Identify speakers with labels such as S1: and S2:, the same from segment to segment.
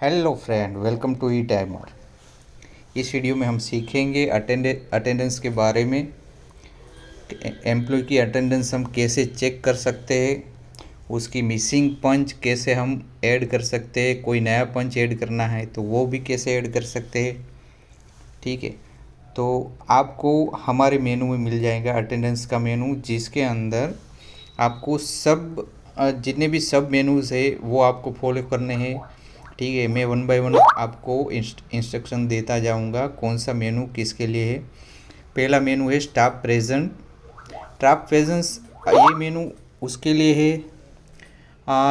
S1: Hello friend, welcome to E timer. इस video में हम सीखेंगे अटेंडेंस के बारे में। एम्प्लॉय की अटेंडेंस हम कैसे चेक कर सकते हैं, उसकी मिसिंग पंच कैसे हम ऐड कर सकते हैं, कोई नया पंच ऐड करना है तो वो भी कैसे ऐड कर सकते हैं। ठीक है, तो आपको हमारे मेनू में मिल जाएगा अटेंडेंस का मेनू, जिसके अंदर आपको सब जितने भी सब मेनूज़ है वो आपको फॉलो करने हैं। ठीक है, मैं वन बाय वन आपको इंस्ट्रक्शन देता जाऊंगा कौन सा मेनू किसके लिए है। पहला मेनू है स्टाफ प्रेजेंट। स्टाफ प्रेजेंस ये मेनू उसके लिए है,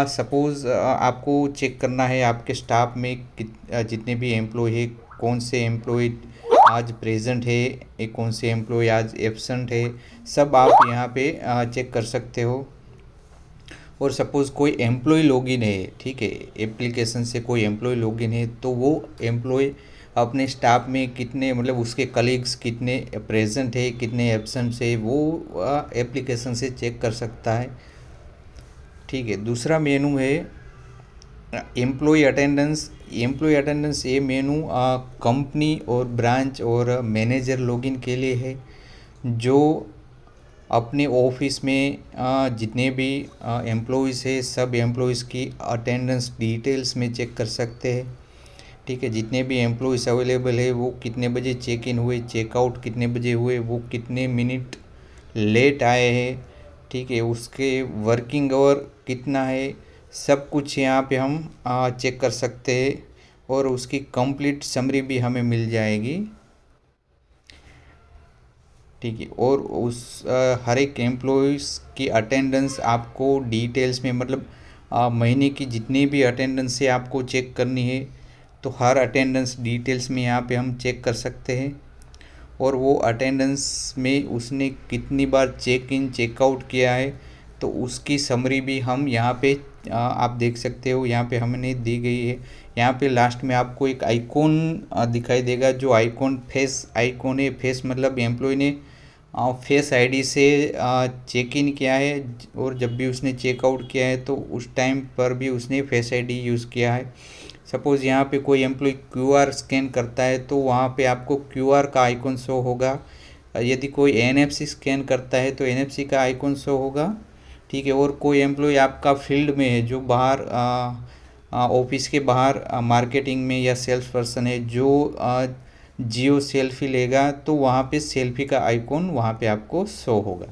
S1: सपोज़ आपको चेक करना है आपके स्टाफ में जितने भी एम्प्लॉय है, कौन से एम्प्लॉय आज प्रेजेंट है, कौन से एम्प्लॉय आज एब्सेंट है, सब आप यहाँ पे चेक कर सकते हो। और सपोज़ कोई एम्प्लॉय लॉगिन है, ठीक है, एप्लीकेशन से कोई एम्प्लॉय लॉगिन है तो वो एम्प्लॉय अपने स्टाफ में कितने मतलब उसके कलीग्स कितने प्रेजेंट है कितने एब्सेंट है वो एप्लीकेशन से चेक कर सकता है। ठीक है, दूसरा मेनू है एम्प्लॉय अटेंडेंस। एम्प्लॉय अटेंडेंस ये मेनू कंपनी और ब्रांच और मैनेजर लॉगिन के लिए है, जो अपने ऑफिस में जितने भी एम्प्लॉयज़ है सब एम्प्लॉयज़ की अटेंडेंस डिटेल्स में चेक कर सकते हैं। ठीक है, जितने भी एम्प्लॉयज़ अवेलेबल है वो कितने बजे चेक इन हुए, चेकआउट कितने बजे हुए, वो कितने मिनट लेट आए हैं, ठीक है, उसके वर्किंग आवर कितना है, सब कुछ यहाँ पे हम चेक कर सकते हैं और उसकी कंप्लीट समरी भी हमें मिल जाएगी। ठीक है, और उस हर एक एम्प्लॉइज़ की अटेंडेंस आपको डिटेल्स में मतलब महीने की जितनी भी अटेंडेंस है आपको चेक करनी है तो हर अटेंडेंस डिटेल्स में यहाँ पे हम चेक कर सकते हैं। और वो अटेंडेंस में उसने कितनी बार चेक इन चेकआउट किया है तो उसकी समरी भी हम यहाँ पे आप देख सकते हो, यहाँ पे हमने दी गई है। यहाँ पे लास्ट में आपको एक आइकॉन दिखाई देगा, जो आइकॉन फेस आइकॉन है। फेस मतलब एम्प्लॉय ने फेस आईडी से चेक इन किया है और जब भी उसने चेकआउट किया है तो उस टाइम पर भी उसने फेस आईडी यूज़ किया है। सपोज़ यहाँ पे कोई एम्प्लॉय क्यूआर स्कैन करता है तो वहाँ पे आपको क्यूआर का आइकॉन शो होगा। यदि कोई एनएफसी स्कैन करता है तो एनएफसी का आइकॉन शो होगा। ठीक है, और कोई एम्प्लॉय आपका फील्ड में है जो बाहर ऑफिस के बाहर मार्केटिंग में या सेल्स पर्सन है जो जियो सेल्फी लेगा तो वहाँ पे सेल्फी का आइकॉन वहाँ पे आपको शो होगा।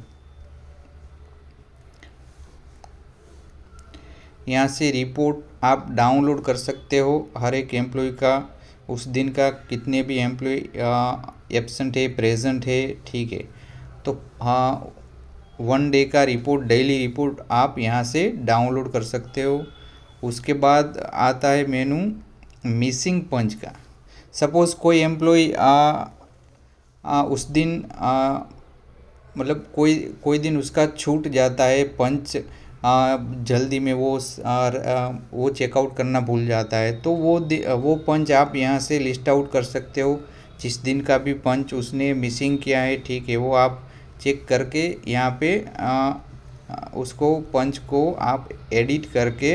S1: यहाँ से रिपोर्ट आप डाउनलोड कर सकते हो हर एक एम्प्लॉय का, उस दिन का कितने भी एम्प्लॉय एब्सेंट है प्रेजेंट है। ठीक है, तो हाँ, वन डे का रिपोर्ट डेली रिपोर्ट आप यहाँ से डाउनलोड कर सकते हो। उसके बाद आता है मेनू मिसिंग पंच का। सपोज़ कोई एम्प्लॉय उस दिन मतलब कोई कोई दिन उसका छूट जाता है पंच, जल्दी में वो चेकआउट करना भूल जाता है तो वो पंच आप यहाँ से लिस्ट आउट कर सकते हो। जिस दिन का भी पंच उसने मिसिंग किया है, ठीक है, वो आप चेक करके यहाँ पे उसको पंच को आप एडिट करके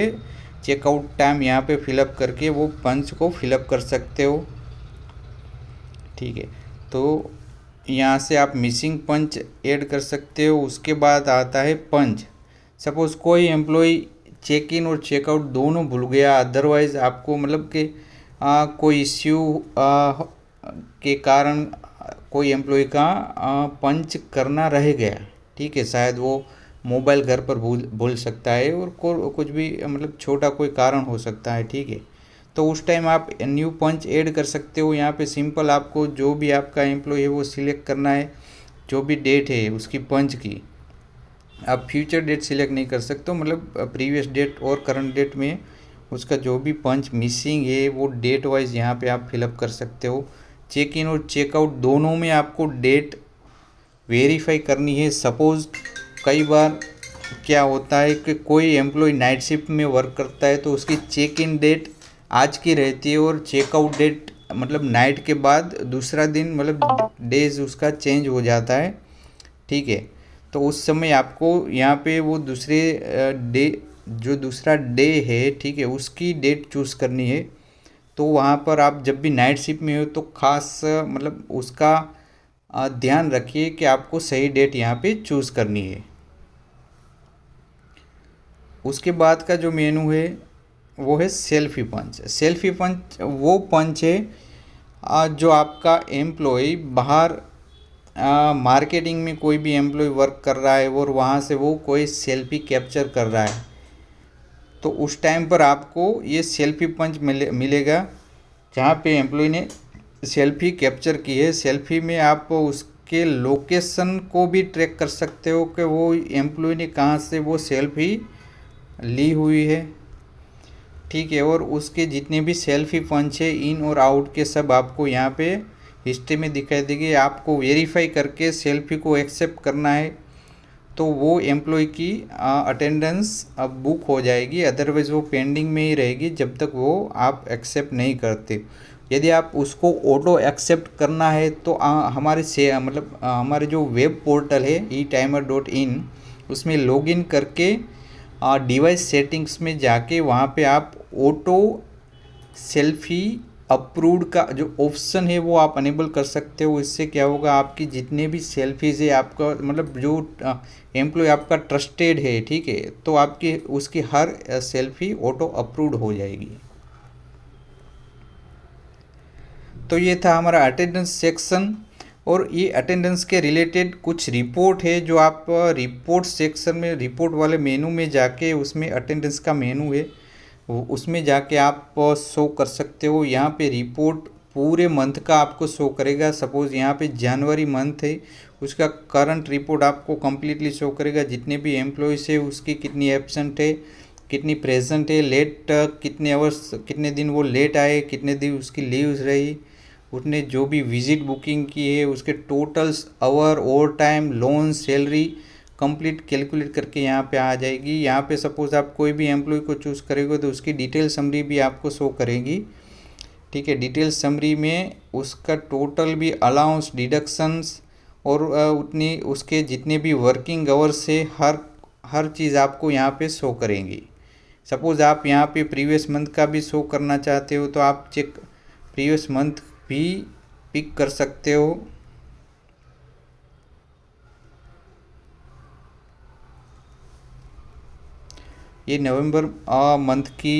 S1: चेकआउट टाइम यहाँ पे फिलअप करके वो पंच को फिलअप कर सकते हो। ठीक है, तो यहाँ से आप मिसिंग पंच ऐड कर सकते हो। उसके बाद आता है पंच। सपोज़ कोई एम्प्लॉय चेक इन और चेकआउट दोनों भूल गया, अदरवाइज़ आपको मतलब कि कोई इश्यू के कारण कोई एम्प्लॉय का पंच करना रह गया। ठीक है, शायद वो मोबाइल घर पर भूल भूल सकता है और कुछ भी मतलब छोटा कोई कारण हो सकता है। ठीक है, तो उस टाइम आप न्यू पंच ऐड कर सकते हो। यहाँ पे सिंपल आपको जो भी आपका एम्प्लॉय है वो सिलेक्ट करना है, जो भी डेट है उसकी पंच की। आप फ्यूचर डेट सिलेक्ट नहीं कर सकते हो, मतलब प्रीवियस डेट और करंट डेट में उसका जो भी पंच मिसिंग है वो डेट वाइज यहाँ पे आप फिलअप कर सकते हो। चेक इन और चेकआउट दोनों में आपको डेट वेरीफाई करनी है। सपोज़ कई बार क्या होता है कि कोई एम्प्लॉय नाइट शिफ्ट में वर्क करता है तो उसकी चेक इन डेट आज की रहती है और चेकआउट डेट मतलब नाइट के बाद दूसरा दिन मतलब डेज उसका चेंज हो जाता है। ठीक है, तो उस समय आपको यहाँ पे वो दूसरे डे जो दूसरा डे है, ठीक है, उसकी डेट चूज़ करनी है। तो वहाँ पर आप जब भी नाइट शिफ्ट में हो तो खास मतलब उसका ध्यान रखिए कि आपको सही डेट यहाँ पे चूज़ करनी है। उसके बाद का जो मेनू है वो है सेल्फी पंच। सेल्फी पंच वो पंच है जो आपका एम्प्लॉय बाहर मार्केटिंग में कोई भी एम्प्लॉय वर्क कर रहा है और वहाँ से वो कोई सेल्फी कैप्चर कर रहा है, तो उस टाइम पर आपको ये सेल्फी पंच मिलेगा जहाँ पे एम्प्लॉय ने सेल्फी कैप्चर की है। सेल्फी में आप उसके लोकेशन को भी ट्रैक कर सकते हो कि वो एम्प्लॉय ने कहाँ से वो सेल्फी ली हुई है, ठीक है। और उसके जितने भी सेल्फी पंच है इन और आउट के सब आपको यहाँ पे हिस्ट्री में दिखाई देगी। आपको वेरीफाई करके सेल्फी को एक्सेप्ट करना है तो वो एम्प्लॉय की अटेंडेंस अब बुक हो जाएगी, अदरवाइज़ वो पेंडिंग में ही रहेगी जब तक वो आप एक्सेप्ट नहीं करते। यदि आप उसको ऑटो एक्सेप्ट करना है तो हमारे से मतलब हमारे जो वेब पोर्टल है etimer.in उसमें लॉगिन करके डिवाइस सेटिंग्स में जाके वहाँ पे आप ऑटो सेल्फी अप्रूव्ड का जो ऑप्शन है वो आप अनेबल कर सकते हो। इससे क्या होगा, आपकी जितने भी सेल्फीज है आपका मतलब जो एम्प्लॉय आपका ट्रस्टेड है, ठीक है, तो आपकी उसकी हर सेल्फी ऑटो अप्रूव्ड हो जाएगी। तो ये था हमारा अटेंडेंस सेक्शन। और ये अटेंडेंस के रिलेटेड कुछ रिपोर्ट है जो आप रिपोर्ट सेक्शन में रिपोर्ट वाले मेनू में जाके उसमें अटेंडेंस का मेनू है उसमें जाके आप शो कर सकते हो। यहाँ पे रिपोर्ट पूरे मंथ का आपको शो करेगा। सपोज़ यहाँ पे जनवरी मंथ है, उसका करंट रिपोर्ट आपको कम्प्लीटली शो करेगा। जितने भी एम्प्लॉयज़ है उसकी कितनी एब्सेंट है, कितनी प्रेजेंट है, लेट कितने आवर्स कितने दिन वो लेट आए, कितने दिन उसकी लीव्स रही, उसने जो भी विजिट बुकिंग की है उसके totals hour over time loan salary complete calculate करके यहाँ पे आ जाएगी। यहाँ पे सपोज़ आप कोई भी एम्प्लॉय को चूज़ करेंगे तो उसकी डिटेल समरी भी आपको शो करेगी, ठीक है। डिटेल समरी में उसका टोटल भी अलाउंस डिडक्शंस और उतनी उसके जितने भी वर्किंग आवर्स है हर चीज़ आपको यहाँ पे शो करेंगी। सपोज़ आप यहाँ पे प्रीवियस मंथ का भी शो करना चाहते हो तो आप चेक प्रीवियस मंथ भी पिक कर सकते हो। ये नवंबर मंथ की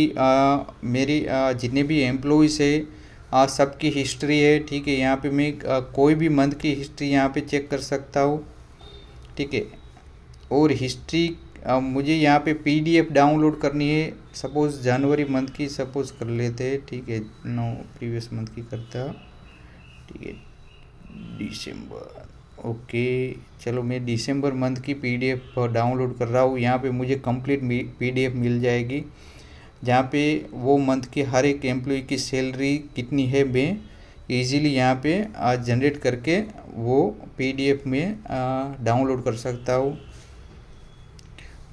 S1: मेरी जितने भी एम्प्लॉइज़ है सबकी हिस्ट्री है, ठीक है। यहाँ पे मैं कोई भी मंथ की हिस्ट्री यहाँ पे चेक कर सकता हूँ, ठीक है। और हिस्ट्री मुझे यहाँ पे पीडीएफ डाउनलोड करनी है। सपोज़ जनवरी मंथ की सपोज़ कर लेते हैं, ठीक है, नो प्रीवियस मंथ की करता, ठीक है, दिसंबर, ओके। चलो मैं दिसंबर मंथ की पीडीएफ डाउनलोड कर रहा हूँ। यहाँ पे मुझे कंप्लीट पीडीएफ मिल जाएगी जहाँ पे वो मंथ की हर एक एम्प्लॉय की सैलरी कितनी है मैं इजीली यहाँ पे जनरेट करके वो पीडीएफ में डाउनलोड कर सकता हूँ।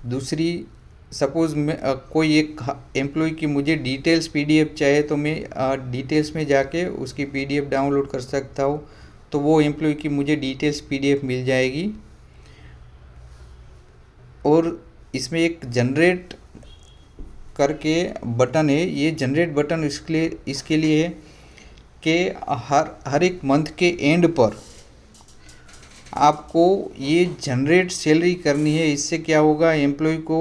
S1: दूसरी सपोज़ मैं कोई एक एम्प्लॉय की मुझे डिटेल्स पीडीएफ चाहिए तो मैं डिटेल्स में जाके उसकी पीडीएफ डाउनलोड कर सकता हूँ, तो वो एम्प्लॉय की मुझे डिटेल्स पीडीएफ मिल जाएगी। और इसमें एक जनरेट करके बटन है, ये जनरेट बटन इसके लिए है कि हर एक मंथ के एंड पर आपको ये जनरेट सैलरी करनी है। इससे क्या होगा, एम्प्लॉय को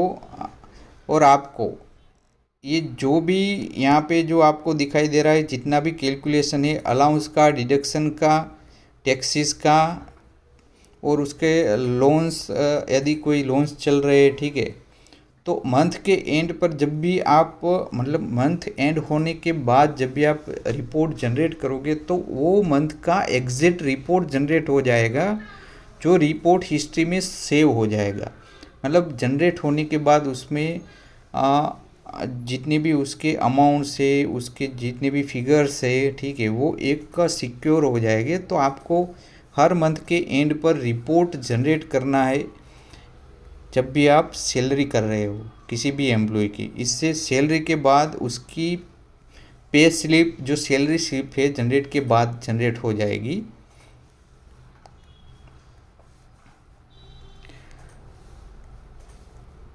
S1: और आपको ये जो भी यहाँ पे जो आपको दिखाई दे रहा है जितना भी कैलकुलेशन है अलाउंस का, डिडक्शन का, टैक्सेस का और उसके लोन्स यदि कोई लोन्स चल रहे हैं, ठीक है, तो मंथ के एंड पर जब भी आप मतलब मंथ एंड होने के बाद जब भी आप रिपोर्ट जनरेट करोगे तो वो मंथ का एग्जिट रिपोर्ट जनरेट हो जाएगा जो रिपोर्ट हिस्ट्री में सेव हो जाएगा। मतलब जनरेट होने के बाद उसमें जितने भी उसके अमाउंट्स है, उसके जितने भी फिगर्स है, ठीक है, वो एक का सिक्योर हो जाएंगे। तो आपको हर मंथ के एंड पर रिपोर्ट जनरेट करना है जब भी आप सैलरी कर रहे हो किसी भी एम्प्लॉय की। इससे सैलरी के बाद उसकी पे स्लिप जो सैलरी स्लिप है जनरेट के बाद जनरेट हो जाएगी।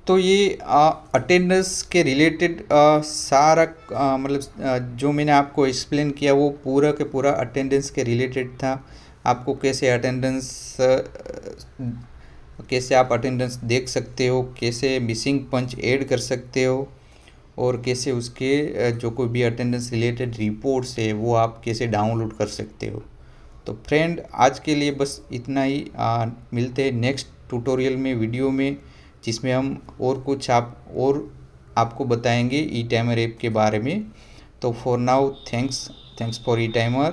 S1: तो ये अटेंडेंस के रिलेटेड सारा मतलब जो मैंने आपको एक्सप्लेन किया वो पूरा के पूरा अटेंडेंस के रिलेटेड था। आपको कैसे आप अटेंडेंस देख सकते हो, कैसे मिसिंग पंच ऐड कर सकते हो, और कैसे उसके जो कोई भी अटेंडेंस रिलेटेड रिपोर्ट्स है वो आप कैसे डाउनलोड कर सकते हो। तो फ्रेंड, आज के लिए बस इतना ही। मिलते हैं नेक्स्ट ट्यूटोरियल में, वीडियो में, जिसमें हम और कुछ आपको बताएंगे ई टाइमर ऐप के बारे में। तो for now, thanks for E timer.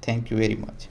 S1: Thank you very much.